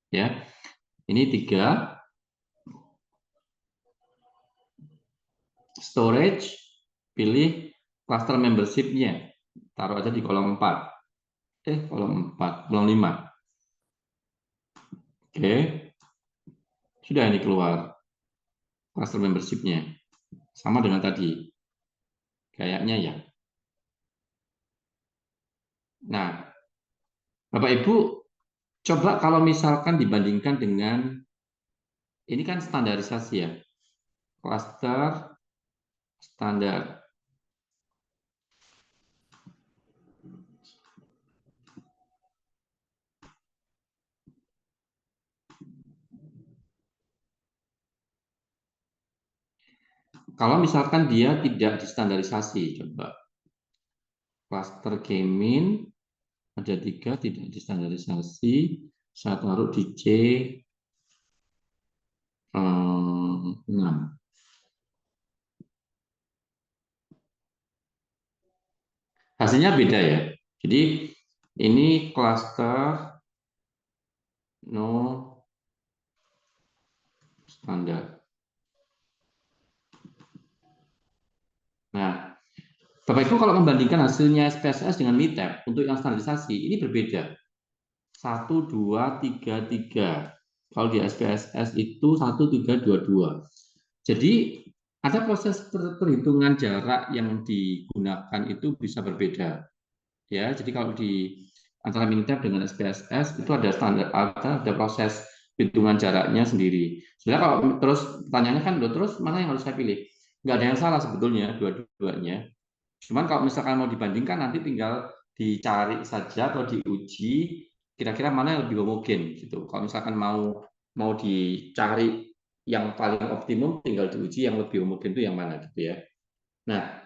Ya, ini 3. Storage, pilih cluster membership-nya. Taruh aja di kolom 4. Kolom 4, kolom 5. Oke, sudah ini keluar cluster membership-nya. Sama dengan tadi. Kayaknya ya. Nah, Bapak Ibu, coba kalau misalkan dibandingkan dengan, ini kan standarisasi ya. Cluster standar. Kalau misalkan dia tidak distandarisasi, coba. Cluster Kemin, ada 3 tidak distandarisasi. Saya taruh di C6. Hasilnya beda ya. Jadi ini cluster no standar. Nah, Bapak Ibu kalau membandingkan hasilnya SPSS dengan MITEB untuk yang standarisasi ini berbeda. 1, 2, 3, 3. Kalau di SPSS itu 1, 3, 2, 2. Jadi ada proses perhitungan jarak yang digunakan itu bisa berbeda. Ya, jadi kalau di antara MITEB dengan SPSS itu ada standar, ada proses hitungan jaraknya sendiri. Sebenarnya kalau terus pertanyaannya kan, terus mana yang harus saya pilih? Nggak ada yang salah sebetulnya dua-duanya. Cuman kalau misalkan mau dibandingkan nanti tinggal dicari saja atau diuji kira-kira mana yang lebih homogen gitu. Kalau misalkan mau mau dicari yang paling optimum tinggal diuji yang lebih homogen itu yang mana gitu ya. Nah,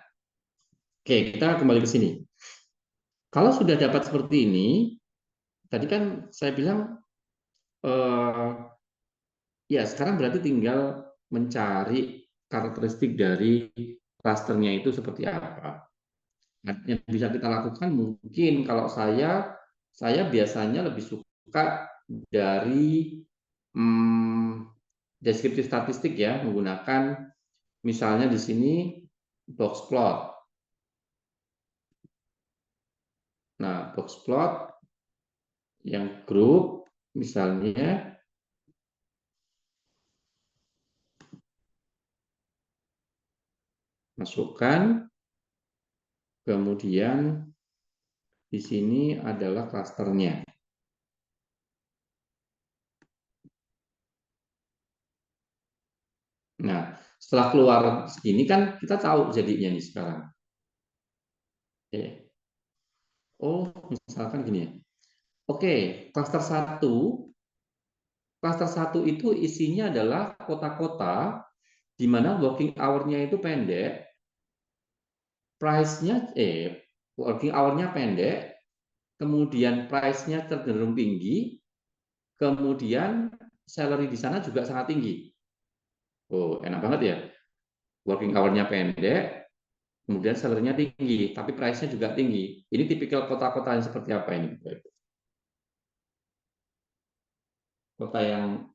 oke, kita kembali ke sini. Kalau sudah dapat seperti ini, tadi kan saya bilang eh, ya sekarang berarti tinggal mencari karakteristik dari klasternya itu seperti apa. Nah, yang bisa kita lakukan mungkin kalau saya biasanya lebih suka dari hmm, deskriptif statistik ya, menggunakan misalnya di sini box plot. Nah, box plot yang grup misalnya masukkan, kemudian di sini adalah klasternya. Nah, setelah keluar segini kan kita tahu jadinya nih sekarang. Oke. Oh, misalkan gini ya. Oke, klaster satu. Klaster satu itu isinya adalah kota-kota di mana working hour-nya itu pendek, price-nya working hour-nya pendek, kemudian price-nya cenderung tinggi, kemudian salary di sana juga sangat tinggi. Oh, enak banget ya. Working hour-nya pendek, kemudian salary-nya tinggi, tapi price-nya juga tinggi. Ini tipikal kota-kota yang seperti apa ini? Kota yang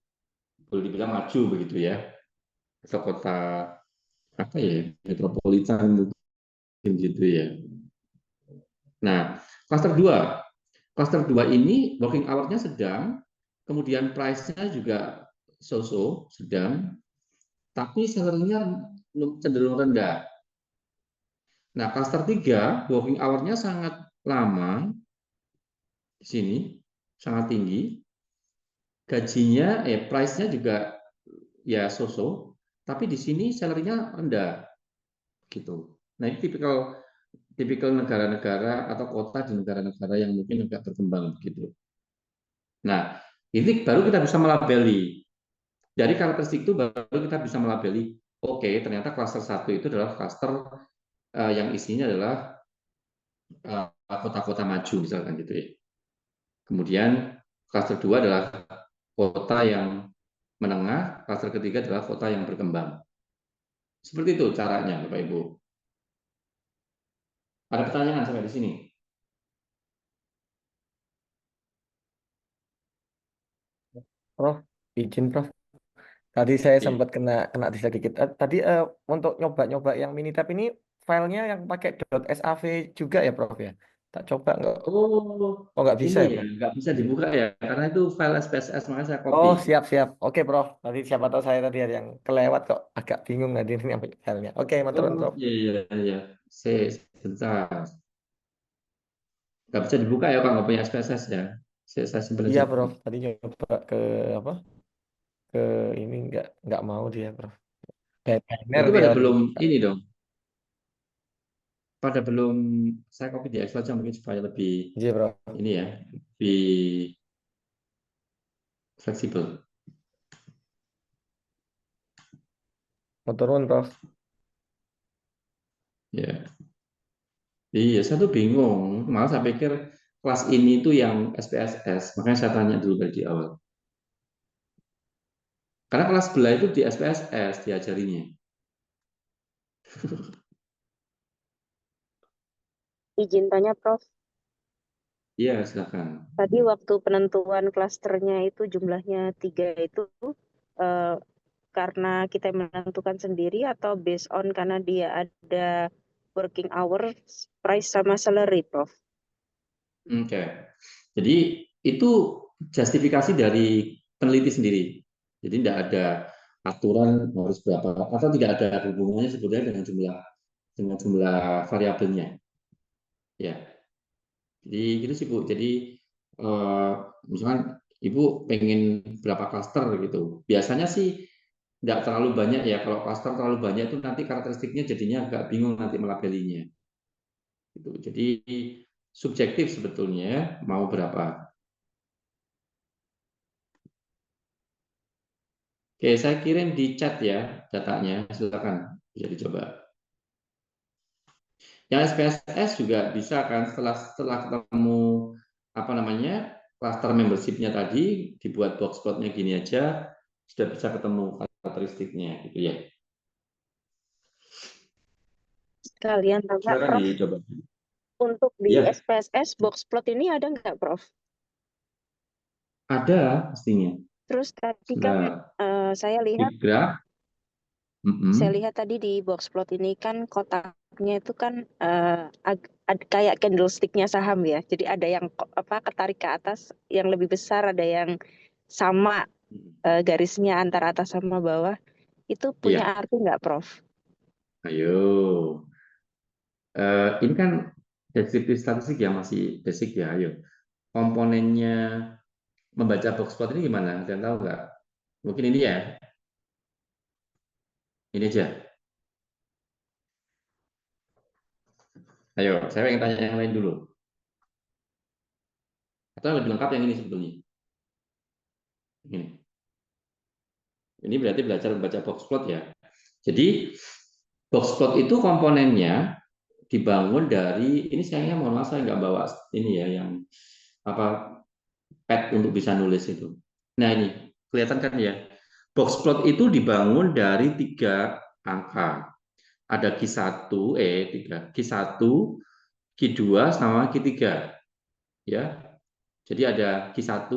boleh dibilang maju begitu ya, atau kota apa ya, metropolitan mungkin gitu ya. Nah, cluster 2. Cluster 2 ini working hour-nya sedang, kemudian price-nya juga so-so, sedang, tapi salary-nya cenderung rendah. Nah, cluster 3 working hour-nya sangat lama di sini, sangat tinggi, gajinya price-nya juga ya so-so, tapi di sini salary-nya rendah gitu. Nah, ini tipikal tipikal negara-negara atau kota di negara-negara yang mungkin agak berkembang gitu. Nah, ini baru kita bisa melabeli. Dari karakteristik itu baru kita bisa melabeli, oke, ternyata klaster satu itu adalah klaster yang isinya adalah kota-kota maju misalkan gitu ya. Kemudian klaster 2 adalah kota yang menengah, klaster ketiga adalah kota yang berkembang. Seperti itu caranya, Bapak Ibu. Ada pertanyaan sampai di sini? Prof, izin Prof. Tadi saya Oke. sempat kena kena dislike dikit. Tadi untuk nyoba-nyoba yang Minitab ini filenya yang pakai .sav juga ya Prof ya? Tak coba nggak? Oh, Oh nggak bisa ini ya ya Prof? nggak bisa dibuka ya, karena itu file SPSS makanya saya copy. Oh siap-siap. Oke Prof. Tadi siapa tahu saya tadi ada yang kelewat kok. Agak bingung tadi ini apa filenya. Oke, maturun Oh Prof. iya iya iya. Sebentar. Nggak bisa dibuka ya kalau nggak punya SPSS ya. Saya simpan Iya aja. Prof. Tadi nyoba ke apa? Ke ini nggak mau dia Prof. Banner Berarti dia pada tadi. belum ini dong. Pada belum saya copy di Excel aja mungkin supaya lebih Iya Prof. ini ya, lebih fleksibel. Maturun Prof. Ya. Iya, saya tuh bingung. Malah saya pikir kelas ini tuh yang SPSS, makanya saya tanya dulu dari awal. Karena kelas sebelah itu di SPSS diajarinya. Izin tanya, Prof. Iya, silakan. Tadi waktu penentuan klasternya itu jumlahnya 3 itu eh, karena kita menentukan sendiri atau based on karena dia ada working hours, price sama salary, Prof. Oke. Jadi itu justifikasi dari peneliti sendiri. Jadi tidak ada aturan harus berapa atau tidak ada hubungannya sebetulnya dengan jumlah variabelnya. Ya, jadi gitu sih Bu. Jadi eh, misalkan Ibu pengen berapa klaster gitu. Biasanya sih tidak terlalu banyak ya. Kalau klaster terlalu banyak itu nanti karakteristiknya jadinya agak bingung nanti melabelinya. Gitu. Jadi subjektif sebetulnya mau berapa. Oke, saya kirim di chat ya datanya. Silakan bisa dicoba. Yang SPSS juga bisa kan setelah ketemu apa namanya cluster membershipnya tadi dibuat box plotnya gini aja sudah bisa ketemu karakteristiknya gitu ya. Sekalian tanya, Silakan Prof. dicoba. Untuk di Ya, SPSS box plot ini ada nggak, Prof? ada pastinya. Terus tadi kan Nah, saya lihat di graph, tadi di box plot ini kan kotaknya itu kan kayak candlesticknya saham ya. Jadi ada yang ketarik ke atas yang lebih besar, ada yang sama garisnya antara atas sama bawah. Itu punya ya, arti nggak, Prof? ayo. Ini kan deskripsi statistik ya masih basic ya. Ayo, komponennya membaca box plot ini gimana? Ada yang tahu nggak? Mungkin ini ya, ini aja. Ayo, saya pengen tanya yang lain dulu. Atau lebih lengkap yang ini sebetulnya. Ini. Ini berarti belajar membaca box plot ya. Jadi box plot itu komponennya dibangun dari ini sayangnya mohon maaf saya nggak bawa ini ya yang apa pad untuk bisa nulis itu. Nah ini kelihatan kan ya. Box plot itu dibangun dari tiga angka. Ada Q1, tiga Q1, Q2 sama Q3 ya. Jadi ada Q1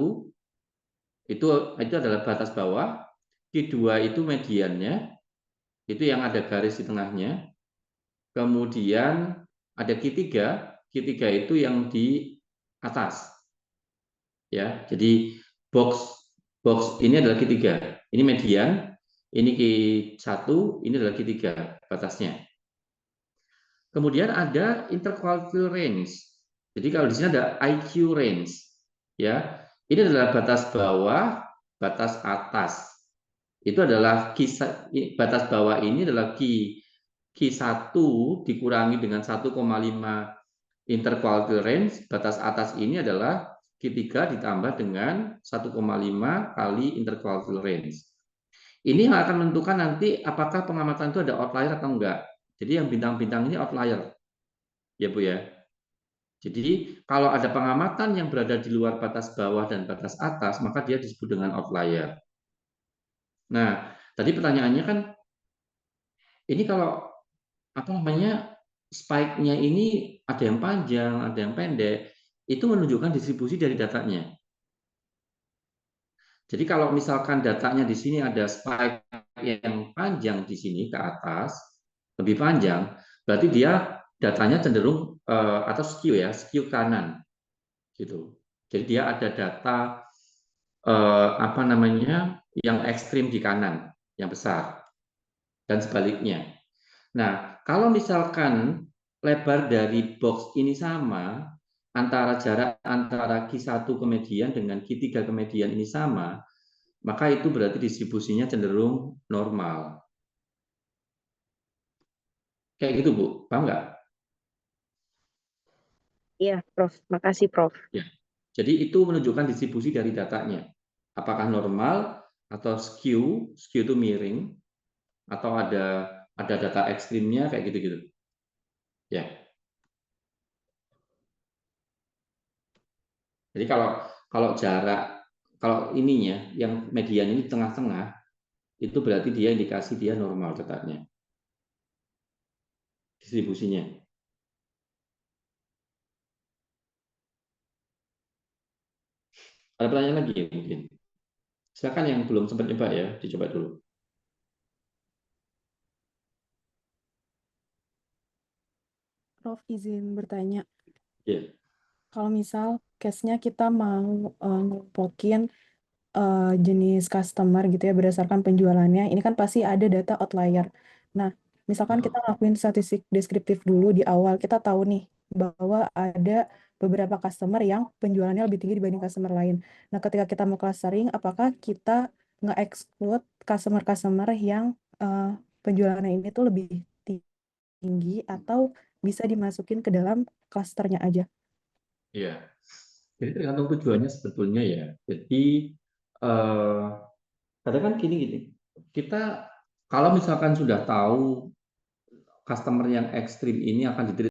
itu adalah batas bawah, Q2 itu mediannya, itu yang ada garis di tengahnya. Kemudian ada Q3 itu yang di atas ya. Jadi box box ini adalah Q3. Ini median, ini Q1, ini adalah Q3 batasnya. Kemudian ada interquartile range. Jadi kalau di sini ada IQ range ya. Ini adalah batas bawah, batas atas. Itu adalah batas bawah ini adalah Q1 dikurangi dengan 1,5 interquartile range, batas atas ini adalah Q3 ditambah dengan 1,5 kali interquartile range. Ini yang akan menentukan nanti apakah pengamatan itu ada outlier atau enggak. Jadi yang bintang-bintang ini outlier, ya Bu ya. Jadi kalau ada pengamatan yang berada di luar batas bawah dan batas atas, maka dia disebut dengan outlier. Nah, tadi pertanyaannya kan, ini kalau apa namanya spike-nya ini ada yang panjang, ada yang pendek, itu menunjukkan distribusi dari datanya. Jadi kalau misalkan datanya di sini ada spike yang panjang di sini ke atas, lebih panjang, berarti dia datanya cenderung atau skew ya, skew kanan gitu. Jadi dia ada data apa namanya yang ekstrim di kanan, yang besar dan sebaliknya. Nah, kalau misalkan lebar dari box ini sama, antara jarak antara Q1 ke median dengan Q3 ke median ini sama, maka itu berarti distribusinya cenderung normal. Kayak gitu, Bu. Paham nggak? Iya, Prof. Makasih, Prof. Ya. Jadi itu menunjukkan distribusi dari datanya. Apakah normal atau skew itu miring, atau ada data ekstrimnya kayak gitu-gitu. Ya. Jadi kalau jarak, kalau ininya yang median ini tengah-tengah, itu berarti dia indikasi dia normal datanya, distribusinya. Ada pertanyaan lagi mungkin? Silakan yang belum sempat nyoba ya, dicoba dulu. Prof, izin bertanya. Ya. Kalau misal case-nya kita mau ngelompokin jenis customer gitu ya berdasarkan penjualannya, ini kan pasti ada data outlier. Nah, misalkan kita ngelakuin statistik deskriptif dulu di awal, kita tahu nih bahwa ada beberapa customer yang penjualannya lebih tinggi dibanding customer lain. Nah, ketika kita mau clustering, apakah kita nge-exclude customer-customer yang penjualannya ini tuh lebih tinggi atau bisa dimasukin ke dalam klasternya aja? Iya. Jadi tergantung tujuannya sebetulnya ya. Jadi kadang kan gini, kita kalau misalkan sudah tahu customer yang ekstrim ini akan diterima